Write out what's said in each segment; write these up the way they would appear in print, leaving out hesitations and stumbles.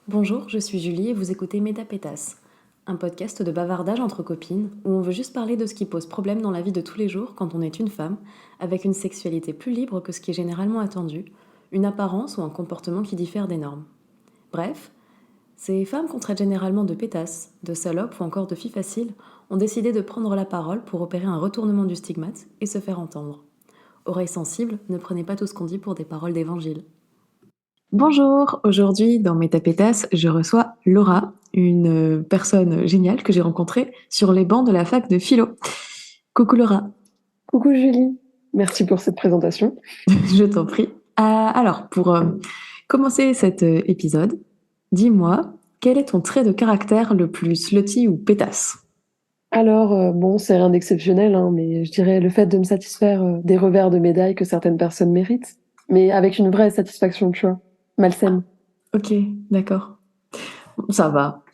Bonjour, je suis Julie et vous écoutez Métapétas, un podcast de bavardage entre copines où on veut juste parler de ce qui pose problème dans la vie de tous les jours quand on est une femme, avec une sexualité plus libre que ce qui est généralement attendu, une apparence ou un comportement qui diffère des normes. Bref, ces femmes qu'on traite généralement de pétasses, de salopes ou encore de filles faciles ont décidé de prendre la parole pour opérer un retournement du stigmate et se faire entendre. Oreilles sensibles, ne prenez pas tout ce qu'on dit pour des paroles d'évangile. Bonjour, aujourd'hui dans Métapétas, je reçois Laura, une personne géniale que j'ai rencontrée sur les bancs de la fac de philo. Coucou Laura. Coucou Julie, merci pour cette présentation. Je t'en prie. Alors, pour commencer cet épisode, dis-moi, quel est ton trait de caractère le plus slutty ou pétasse? Alors, bon, c'est rien d'exceptionnel, hein, mais je dirais le fait de me satisfaire des revers de médaille que certaines personnes méritent, mais avec une vraie satisfaction, tu vois, malsaine. Ok, d'accord. Ça va.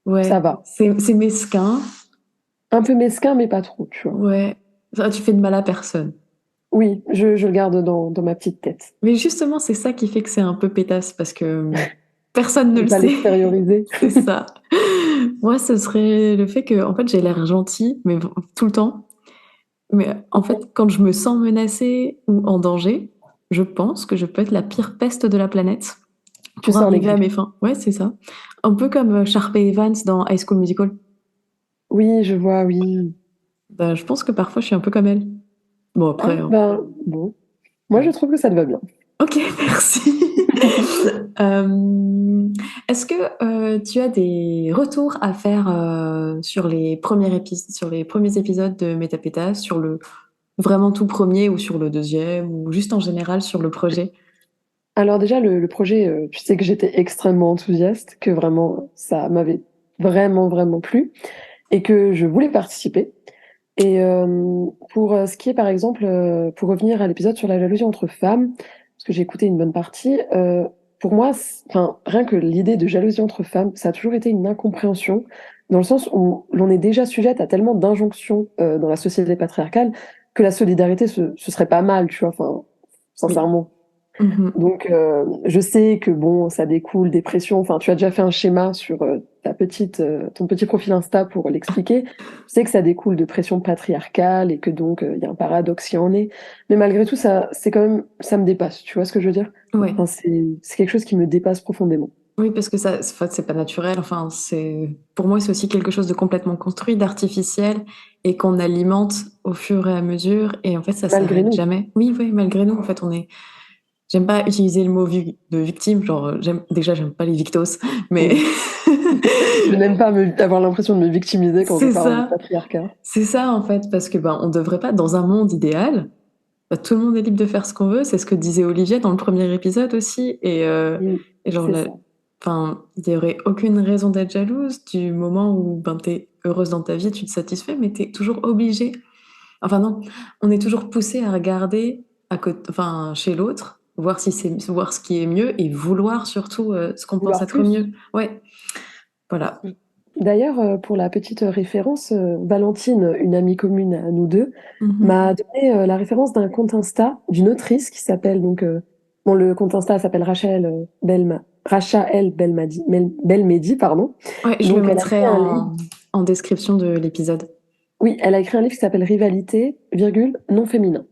Ouais, Ça va. c'est mesquin. Un peu mesquin, mais pas trop, tu vois. Ouais, ça, tu fais de mal à personne. Oui, je le garde dans ma petite tête. Mais justement, c'est ça qui fait que c'est un peu pétasse parce que personne ne Ne le pas sait. l'extérioriser. C'est ça. Moi, ce serait le fait que, en fait, j'ai l'air gentille, mais tout le temps. Mais en fait, quand je me sens menacée ou en danger, je pense que je peux être la pire peste de la planète Tu pour sors les arriver à griffes. mes fins. Ouais, c'est ça. Un peu comme Sharpay Evans dans High School Musical. Oui, je vois, oui. Bah, je pense que parfois, je suis un peu comme elle. Bon, Ah, après, hein. ben, bon. Moi, je trouve que ça te va bien. Ok, merci. Est-ce que tu as des retours à faire sur sur les premiers épisodes de Métapétas, sur le vraiment tout premier ou sur le deuxième, ou juste en général sur le projet? Alors déjà, le projet, tu sais que j'étais extrêmement enthousiaste, que vraiment ça m'avait vraiment, vraiment plu et que je voulais participer et pour, ce qui est par exemple, pour revenir à l'épisode sur la jalousie entre femmes, parce que j'ai écouté une bonne partie, pour moi, enfin, rien que l'idée de jalousie entre femmes, ça a toujours été une incompréhension, dans le sens où l'on est déjà sujette à tellement d'injonctions, dans la société patriarcale que la solidarité ce serait pas mal, tu vois? Enfin, Oui. sincèrement. Mhm. Donc, je sais que bon, ça découle des pressions. Enfin, tu as déjà fait un schéma sur ton petit profil Insta pour l'expliquer. Je sais que ça découle de pressions patriarcales et que donc il y a un paradoxe qui en est. Mais malgré tout, ça, c'est quand même, ça me dépasse. Tu vois ce que je veux dire? Ouais. Enfin, c'est quelque chose qui me dépasse profondément. Oui, parce que ça, en fait, c'est pas naturel. Enfin, pour moi, c'est aussi quelque chose de complètement construit, d'artificiel, et qu'on alimente au fur et à mesure. Et en fait, ça Malgré s'arrête nous. jamais. Oui, oui, malgré nous, en fait, j'aime pas utiliser le mot de victime. Genre, déjà, j'aime pas les victos, mais Oui. Je n'aime pas avoir l'impression de me victimiser quand je c'est parle de ça. patriarcat. C'est ça, en fait, parce que ben, on devrait pas, dans un monde idéal, bah, tout le monde est libre de faire ce qu'on veut. C'est ce que disait Olivier dans le premier épisode aussi. Oui, Et genre, c'est ça. enfin, il n'y aurait aucune raison d'être jalouse du moment où ben, tu es heureuse dans ta vie, tu te satisfais, mais tu es toujours obligée. Enfin, non, on est toujours poussé à regarder enfin, chez l'autre, voir ce qui est mieux et vouloir surtout ce qu'on pense Vouloir être plus. mieux. Ouais, voilà. D'ailleurs, pour la petite référence, Valentine, une amie commune à nous 2, Mhm. m'a donné, la référence d'un compte Insta d'une autrice qui s'appelle donc, bon le compte Insta s'appelle Rachael Belmedi, pardon. Ouais, je le Donc elle a mettrai écrit un livre, en description de l'épisode. oui, elle a écrit un livre qui s'appelle Rivalité, virgule, non féminin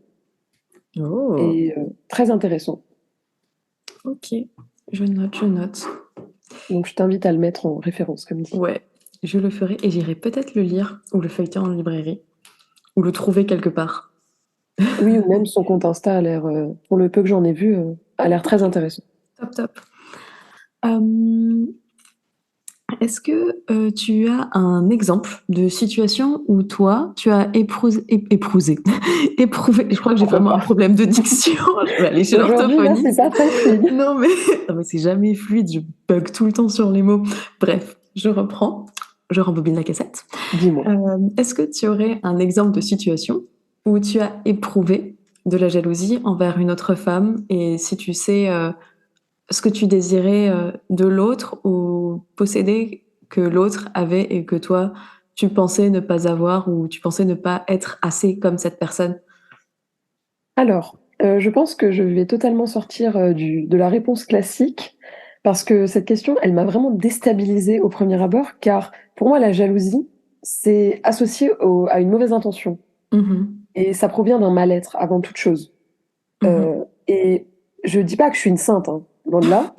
Oh, et très intéressant. ok. Je note, je note. Donc je t'invite à le mettre en référence comme dit. Ouais, je le ferai et j'irai peut-être le lire ou le feuilleter en librairie ou le trouver quelque part. Oui ou même son compte Insta a l'air, pour le peu que j'en ai vu, a l'air très Ok, intéressant. top, top. Est-ce que tu as un exemple de situation où toi, tu as éprouvé, je crois que j'ai On peut vraiment un pas. problème de diction, je vais aller chez Aujourd'hui là, c'est l'orthophoniste. pas très fluide. Non mais, non mais c'est jamais fluide, je bug tout le temps sur les mots. Bref, je reprends, je rembobine la cassette. Dis-moi. Est-ce que tu aurais un exemple de situation où tu as éprouvé de la jalousie envers une autre femme et si tu sais ce que tu désirais de l'autre ou posséder que l'autre avait et que toi, tu pensais ne pas avoir ou tu pensais ne pas être assez comme cette personne? Alors, je pense que je vais totalement sortir, de la réponse classique, Parce que cette question, elle m'a vraiment déstabilisée au premier abord, car pour moi, la jalousie, c'est associé à une mauvaise intention Mhm. et ça provient d'un mal-être avant toute chose. Mhm. Et je dis pas que je suis une sainte, hein, loin de là,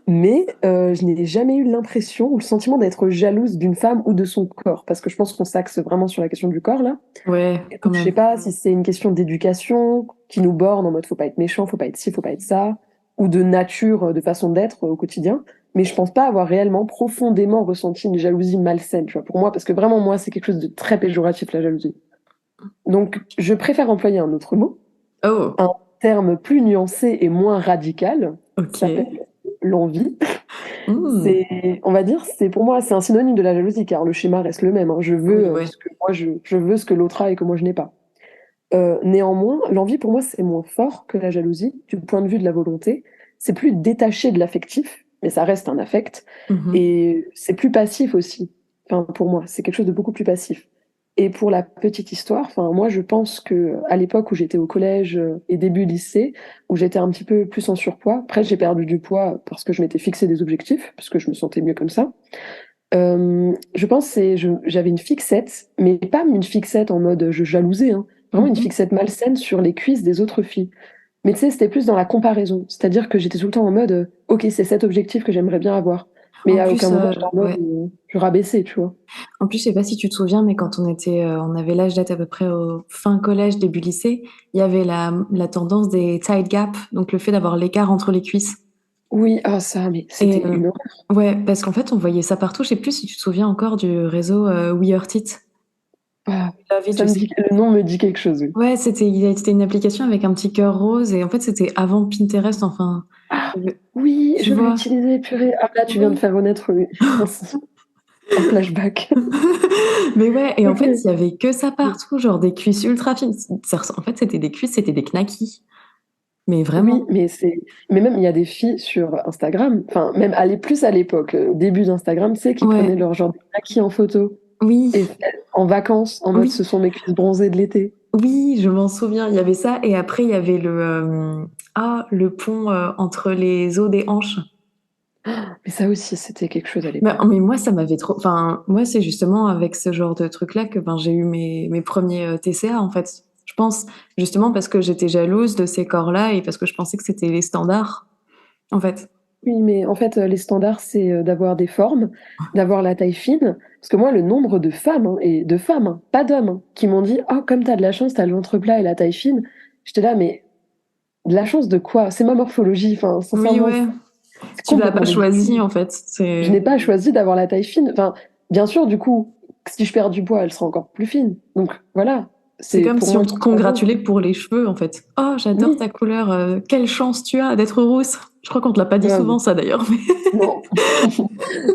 mais je n'ai jamais eu l'impression ou le sentiment d'être jalouse d'une femme ou de son corps, parce que je pense qu'on s'axe vraiment sur la question du corps là. Ouais, Et quand donc je sais même. pas si c'est une question d'éducation qui nous borne en mode faut pas être méchant, faut pas être ci, faut pas être ça, ou de nature, de façon d'être au quotidien. Mais je pense pas avoir réellement profondément ressenti une jalousie malsaine, tu vois, pour moi, parce que vraiment moi c'est quelque chose de très péjoratif la jalousie. Donc je préfère employer un autre mot, Oh, un terme plus nuancé et moins radical, qui ok. s'appelle l'envie. Hmm. C'est, on va dire, c'est pour moi, c'est un synonyme de la jalousie, car le schéma reste le même, hein. Je veux Oui, ouais. ce que moi je veux ce que l'autre a et que moi je n'ai pas. Néanmoins, l'envie pour moi c'est moins fort que la jalousie du point de vue de la volonté. C'est plus détaché de l'affectif, mais ça reste un affect, Mhm. et c'est plus passif aussi. Enfin, pour moi, c'est quelque chose de beaucoup plus passif. Et pour la petite histoire, enfin, moi, je pense que à l'époque où j'étais au collège et début lycée, où j'étais un petit peu plus en surpoids, après j'ai perdu du poids parce que je m'étais fixé des objectifs, parce que je me sentais mieux comme ça. Je pense que j'avais une fixette, mais pas une fixette en mode je jalousais, hein. Vraiment une Mhm. fixette malsaine sur les cuisses des autres filles. Mais tu sais, c'était plus dans la comparaison. C'est-à-dire que j'étais tout le temps en mode ok, c'est cet objectif que j'aimerais bien avoir. Mais En à aucun plus, moment j'étais en mode ouais. je rabaissais, tu vois. En plus, je sais pas si tu te souviens, mais quand on avait l'âge d'être à peu près au fin collège, début lycée, il y avait la tendance des tight gaps, donc le fait d'avoir l'écart entre les cuisses. Oui, ah ça, mais Et c'était une horreur. ouais, parce qu'en fait, on voyait ça partout. Je sais plus si tu te souviens encore du réseau We Heart It. Ah, David, je ça me sais. dit, le nom me dit quelque chose, oui. Ouais, c'était une application avec un petit cœur rose et en fait, c'était avant Pinterest. Enfin, Ah, oui, tu je vois. l'utilisais, purée. Ah là, tu viens de Oui. faire renaître un flashback. Mais ouais, et en fait, Ok. il y avait que ça partout, genre des cuisses ultra fines. En fait, c'était des cuisses, c'était des knackis. Mais Oui, vraiment. mais même il y a des filles sur Instagram, enfin même aller plus à l'époque, au début d'Instagram, tu sais, qui Ouais, prenaient leur genre de maquis en photo oui, et en vacances, en mode oui, ce sont mes cuisses bronzées de l'été. oui, je m'en souviens. Il y avait ça, et après, il y avait le pont entre les os des hanches. Mais ça aussi, c'était quelque chose à Mais l'époque. moi, ça m'avait trop. Enfin, moi, c'est justement avec ce genre de truc-là que ben, j'ai eu mes premiers TCA, en fait. Je pense, justement, parce que j'étais jalouse de ces corps-là et parce que je pensais que c'était les standards, en fait. Oui, mais en fait, les standards, c'est d'avoir des formes, d'avoir la taille fine. Parce que moi, le nombre de femmes, hein, et de femmes, hein, pas d'hommes, hein, qui m'ont dit: «Oh, comme t'as de la chance, t'as le ventre plat et la taille fine». J'étais là, mais de la chance de quoi? C'est ma morphologie. Enfin, Oui, sincèrement, ouais. c'est Tu l'as pas complètement choisi, ridicule. en fait. Je n'ai pas choisi d'avoir la taille fine. Enfin, bien sûr, du coup, si je perds du poids, elle sera encore plus fine. Donc voilà, C'est c'est comme pour si moi on une te comparaison. congratulait pour les cheveux, en fait. Oh, j'adore ta Oui, couleur. Quelle chance tu as d'être rousse. Je crois qu'on te l'a pas dit grave. souvent, ça, d'ailleurs. Non.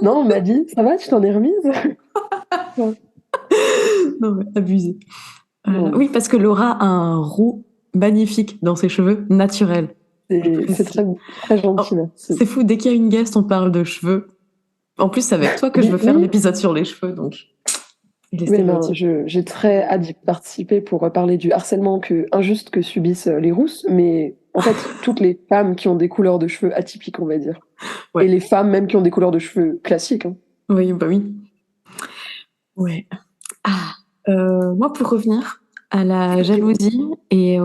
Non, on m'a dit: «Ça va, tu t'en es remise?» Ouais. Non, mais abusé. Non, Oui, parce que Laura a un roux magnifique dans ses cheveux naturels. Je c'est précise. très, très Oh, gentil, merci. c'est fou, dès qu'il y a une guest, on parle de cheveux. En plus, c'est avec toi que je Oui, veux faire oui, l'épisode sur les cheveux, donc les oui, ben, stéréotypes. j'ai très hâte d'y participer pour parler du harcèlement injuste que subissent les rousses, mais en fait, toutes les femmes qui ont des couleurs de cheveux atypiques, on va dire. Et Ouais, les femmes même qui ont des couleurs de cheveux classiques, hein. oui, bah oui. Ouais. Ah, moi, pour revenir à la jalousie et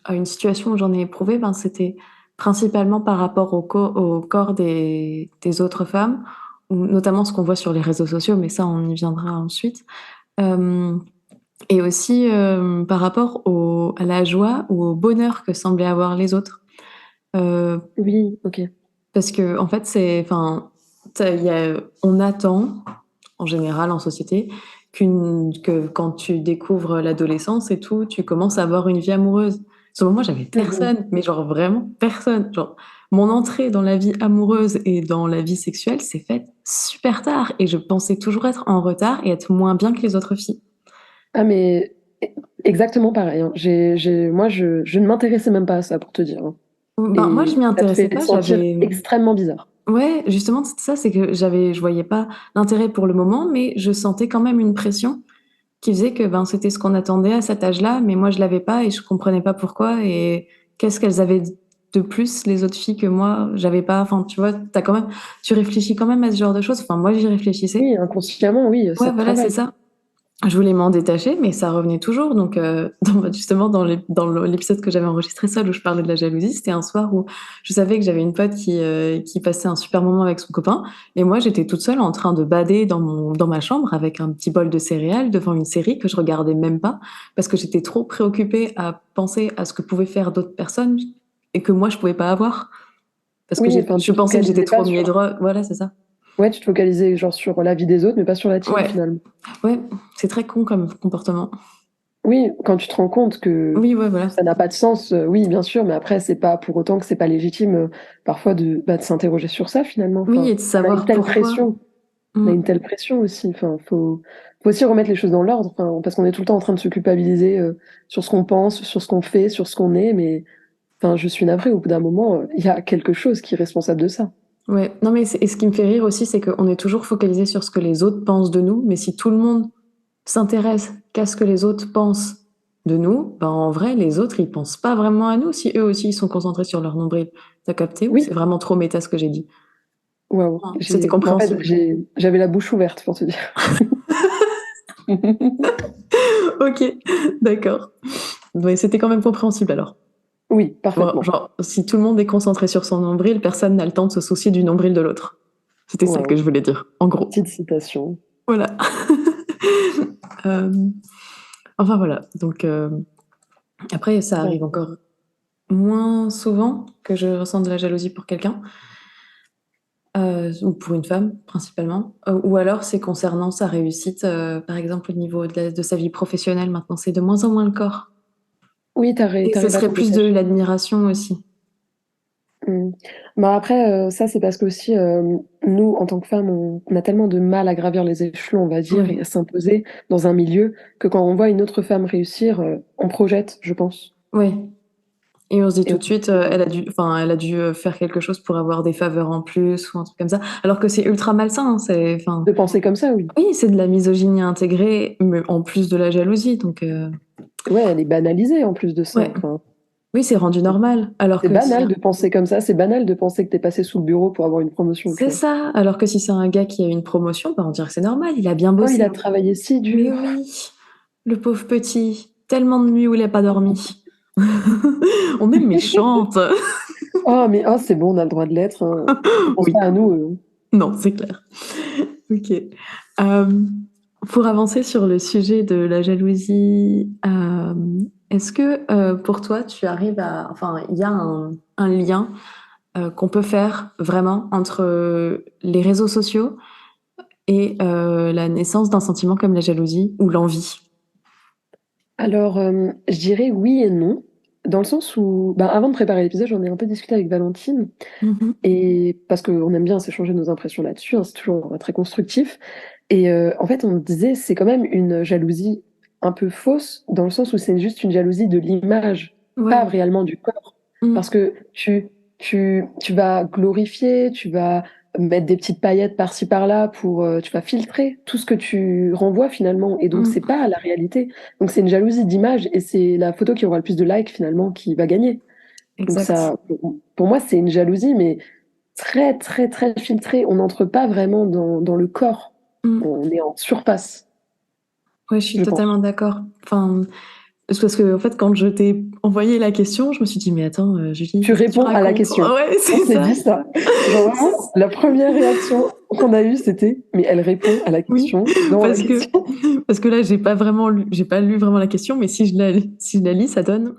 à une situation où j'en ai éprouvé, ben, c'était principalement par rapport au corps des autres femmes, ou notamment ce qu'on voit sur les réseaux sociaux, mais ça, on y viendra ensuite. Euh, et aussi par rapport à la joie ou au bonheur que semblaient avoir les autres. Euh, Oui, ok. parce que, en fait, on attend, en général, en société, que quand tu découvres l'adolescence et tout, tu commences à avoir une vie amoureuse. Sauf que moi, j'avais Mhm. personne, mais genre vraiment personne. Genre, mon entrée dans la vie amoureuse et dans la vie sexuelle s'est faite super tard et je pensais toujours être en retard et être moins bien que les autres filles. Ah mais exactement pareil, hein. Moi, je ne m'intéressais même pas à ça pour te dire, hein. Ben, moi, je Et m'y ça te intéressais fait pas, sentir extrêmement bizarre. Ouais, justement, c'est ça, c'est que je voyais pas l'intérêt pour le moment, mais je sentais quand même une pression qui faisait que ben, c'était ce qu'on attendait à cet âge-là, mais moi je l'avais pas et je comprenais pas pourquoi et qu'est-ce qu'elles avaient de plus les autres filles que moi, j'avais pas, enfin, tu vois, tu réfléchis quand même à ce genre de choses. Enfin, moi, j'y réfléchissais. Oui, inconsciemment, oui, Ouais, ça te voilà, c'est travaille. ça. Je voulais m'en détacher, mais ça revenait toujours. Donc, justement, dans l'épisode que j'avais enregistré seul où je parlais de la jalousie, c'était un soir où je savais que j'avais une pote qui passait un super moment avec son copain. Et moi, j'étais toute seule en train de bader dans ma chambre avec un petit bol de céréales devant une série que je regardais même pas parce que j'étais trop préoccupée à penser à ce que pouvaient faire d'autres personnes et que moi, je pouvais pas avoir. Parce que Oui, enfin, je tu te pensais que j'étais focalisais trop pas au milieu sur... de... Voilà, c'est ça. Ouais, tu te focalisais genre sur la vie des autres, mais pas sur la tienne, Ouais, finalement. ouais, c'est très con comme comportement. Oui, quand tu te rends compte que Oui, ouais, voilà. ça n'a pas de sens, oui, bien sûr, mais après, c'est pas pour autant que c'est pas légitime, parfois de s'interroger sur ça, finalement. Oui, Enfin, et de on a une savoir telle pourquoi. pression, on a une telle pression aussi. Enfin, faut aussi remettre les choses dans l'ordre, enfin, parce qu'on est tout le temps en train de se culpabiliser, sur ce qu'on pense, sur ce qu'on fait, sur ce qu'on est, mais enfin, je suis navrée, au bout d'un moment, il y a quelque chose qui est responsable de ça. Ouais, non mais et ce qui me fait rire aussi, c'est qu'on est toujours focalisé sur ce que les autres pensent de nous, mais si tout le monde s'intéresse qu'à ce que les autres pensent de nous, ben en vrai, les autres, ils pensent pas vraiment à nous si eux aussi ils sont concentrés sur leur nombril. T'as capté ou Oui, c'est vraiment trop méta ce que j'ai dit? waouh, Non, c'était en fait, compréhensible. j'avais la bouche ouverte pour te dire. Ok, d'accord. Mais c'était quand même compréhensible alors. Oui, Bon, parfaitement. genre, si tout le monde est concentré sur son nombril, personne n'a le temps de se soucier du nombril de l'autre. C'était ça que Waouh, je voulais dire, en gros. petite citation. Voilà. Euh, enfin voilà. Donc après, ça arrive D'accord. encore moins souvent que je ressens de la jalousie pour quelqu'un, ou pour une femme principalement. Ou alors c'est concernant sa réussite, par exemple au niveau de sa vie professionnelle. Maintenant, c'est de moins en moins le corps. Oui, Et tu ce arrives à serait t'en plus de détacher. l'admiration aussi. Mmh. Bah, après, ça, c'est parce qu'aussi, nous, en tant que femmes, on a tellement de mal à gravir les échelons, on va dire, et Oui, à s'imposer dans un milieu, que quand on voit une autre femme réussir, on projette, je pense. oui. Et on se dit Et tout on de se suite, dit, elle a dû faire quelque chose pour avoir des faveurs en plus ou un truc comme ça. Alors que c'est ultra malsain. Hein, de penser comme ça, oui. oui, c'est de la misogynie intégrée, mais en plus de la jalousie. Donc, Ouais, elle est banalisée en plus de ça. ouais. Enfin, Oui, c'est rendu normal. Alors c'est que si banal de penser comme ça, c'est banal de penser que tu es passé sous le bureau pour avoir une promotion, tu c'est vois? ça. Alors que si c'est un gars qui a une promotion, bah, on dirait que c'est normal. Il a bien «Oh, il bossé. a travaillé si Mais dur!» oui, le pauvre petit. Tellement de nuits où il n'a pas dormi. On est méchante. «Oh, mais oh, c'est bon, on a le droit de l'être, hein, on pense Oui. pas à nous, Non, c'est clair. Ok. Euh, pour avancer sur le sujet de la jalousie, est-ce que pour toi, tu arrives à... Enfin, il y a un lien qu'on peut faire vraiment entre les réseaux sociaux et la naissance d'un sentiment comme la jalousie ou l'envie? Alors, je dirais oui et non, dans le sens où, ben, avant de préparer l'épisode, j'en ai un peu discuté avec Valentine Mhm. et parce qu'on aime bien s'échanger nos impressions là-dessus, hein, c'est toujours, très constructif et en fait, on disait: «C'est quand même une jalousie un peu fausse», dans le sens où c'est juste une jalousie de l'image, pas Ouais. réellement du corps. Parce Mm. que tu vas glorifier, tu vas mettre des petites paillettes par-ci par-là pour, tu vas filtrer tout ce que tu renvoies finalement et donc c'est Mm. pas la réalité. Donc c'est une jalousie d'image et c'est la photo qui aura le plus de likes finalement qui va gagner. Donc Exact. ça, pour moi, c'est une jalousie, mais très, très, très filtrée. On n'entre pas vraiment dans le corps. Mm. On est en surface, Ouais, je suis je pense. totalement d'accord. Enfin, c'est parce que en fait, quand je t'ai envoyé la question, je me suis dit, mais attends, Julie, Tu qu'est-ce que tu réponds à la racontes? question. Ouais, On c'est s'est ça. dit ça. Genre vraiment, la première réaction qu'on a eue, c'était: «Mais elle répond à la Oui, question dans la parce que question». là, j'ai pas lu vraiment la question, mais si je la lis, ça donne.